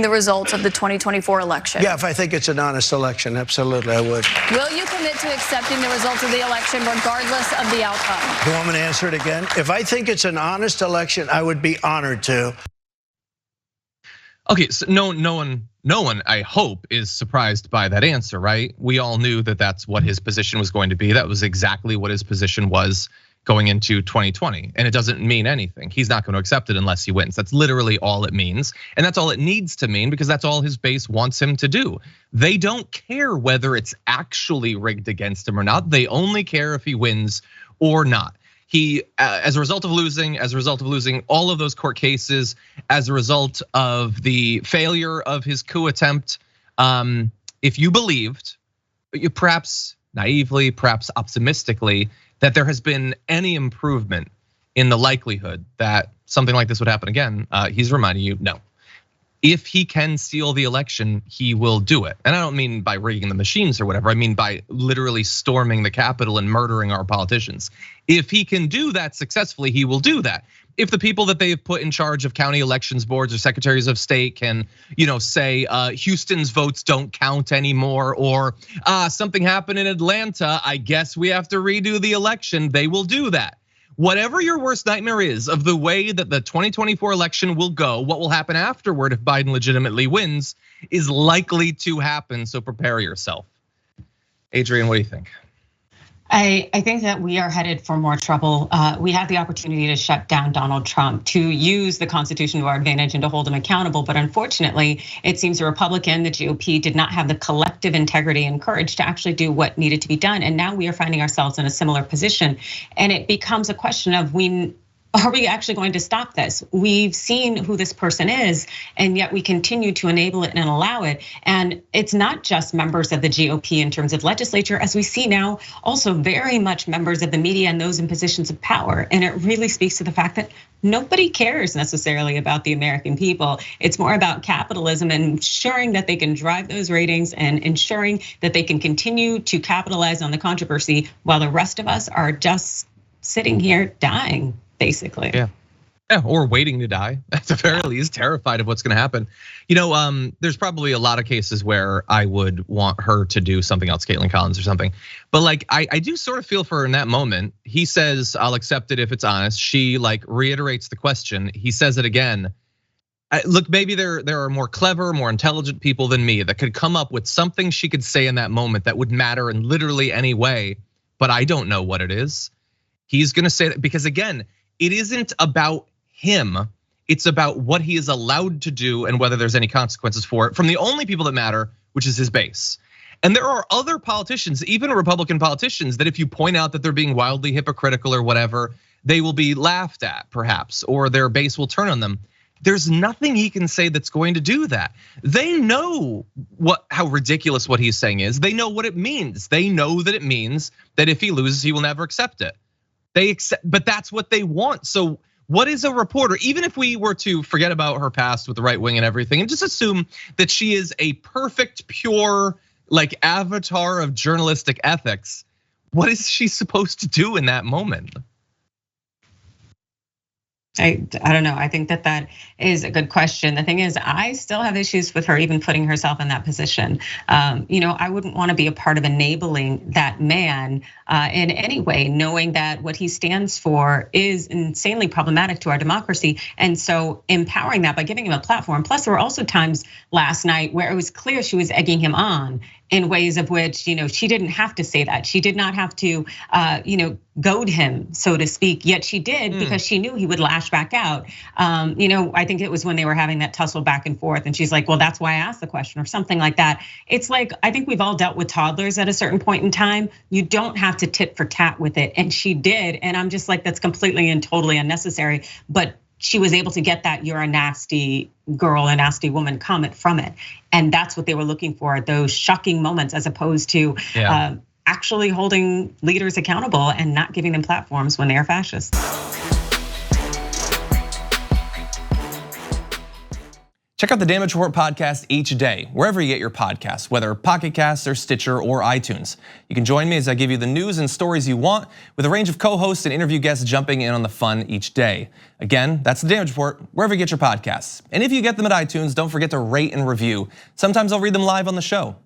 the results of the 2024 election? Yeah, if I think it's an honest election, absolutely, I would. Will you commit to accepting the results of the election regardless of the outcome? You want me to answer it again? If I think it's an honest election, I would be honored to. Okay, so no one, I hope, is surprised by that answer, right? We all knew that that's what his position was going to be. That was exactly what his position was going into 2020. And it doesn't mean anything. He's not going to accept it unless he wins. That's literally all it means. And that's all it needs to mean, because that's all his base wants him to do. They don't care whether it's actually rigged against him or not. They only care if he wins or not. He, as a result of losing all of those court cases, as a result of the failure of his coup attempt, if you believed, perhaps naively, perhaps optimistically, that there has been any improvement in the likelihood that something like this would happen again, he's reminding you, no. If he can steal the election, he will do it. And I don't mean by rigging the machines or whatever. I mean by literally storming the Capitol and murdering our politicians. If he can do that successfully, he will do that. If the people that they've put in charge of county elections boards or secretaries of state can, say Houston's votes don't count anymore, or something happened in Atlanta, I guess we have to redo the election, they will do that. Whatever your worst nightmare is of the way that the 2024 election will go, what will happen afterward if Biden legitimately wins is likely to happen, so prepare yourself. Adrienne, what do you think? I think that we are headed for more trouble. We had the opportunity to shut down Donald Trump, to use the Constitution to our advantage and to hold him accountable. But unfortunately, it seems the Republican, the GOP did not have the collective integrity and courage to actually do what needed to be done. And now we are finding ourselves in a similar position. And it becomes a question of are we actually going to stop this? We've seen who this person is, and yet we continue to enable it and allow it. And it's not just members of the GOP in terms of legislature, as we see now, also very much members of the media and those in positions of power. And it really speaks to the fact that nobody cares necessarily about the American people. It's more about capitalism and ensuring that they can drive those ratings and ensuring that they can continue to capitalize on the controversy while the rest of us are just sitting here dying. Basically. Yeah, or waiting to die at the very least, terrified of what's gonna happen. There's probably a lot of cases where I would want her to do something else, Kaitlan Collins or something. But I do sort of feel for her in that moment. He says, I'll accept it if it's honest. She reiterates the question. He says it again. Look, maybe there are more clever, more intelligent people than me that could come up with something she could say in that moment that would matter in literally any way, but I don't know what it is. He's gonna say that because again, it isn't about him, it's about what he is allowed to do and whether there's any consequences for it from the only people that matter, which is his base. And there are other politicians, even Republican politicians, that if you point out that they're being wildly hypocritical or whatever, they will be laughed at perhaps, or their base will turn on them. There's nothing he can say that's going to do that. They know how ridiculous what he's saying is. They know what it means. They know that it means that if he loses, he will never accept it. They accept, but that's what they want. So what is a reporter? Even if we were to forget about her past with the right wing and everything, and just assume that she is a perfect, pure, avatar of journalistic ethics, what is she supposed to do in that moment? I don't know. I think that is a good question. The thing is, I still have issues with her even putting herself in that position. I wouldn't want to be a part of enabling that man in any way, knowing that what he stands for is insanely problematic to our democracy. And so empowering that by giving him a platform. Plus, there were also times last night where it was clear she was egging him on in ways of which, she didn't have to say that. She did not have to, goad him, so to speak, yet she did because she knew he would lash back out. I think it was when they were having that tussle back and forth and she's like, well, that's why I asked the question or something like that. It's like, I think we've all dealt with toddlers at a certain point in time. You don't have to tit for tat with it. And she did. And I'm just like, that's completely and totally unnecessary. But she was able to get that "you're a nasty girl, a nasty woman" comment from it. And that's what they were looking for, those shocking moments, as opposed to actually holding leaders accountable and not giving them platforms when they are fascist. Check out the Damage Report podcast each day, wherever you get your podcasts, whether Pocket Casts or Stitcher or iTunes. You can join me as I give you the news and stories you want, with a range of co-hosts and interview guests jumping in on the fun each day. Again, that's the Damage Report, wherever you get your podcasts. And if you get them at iTunes, don't forget to rate and review. Sometimes I'll read them live on the show.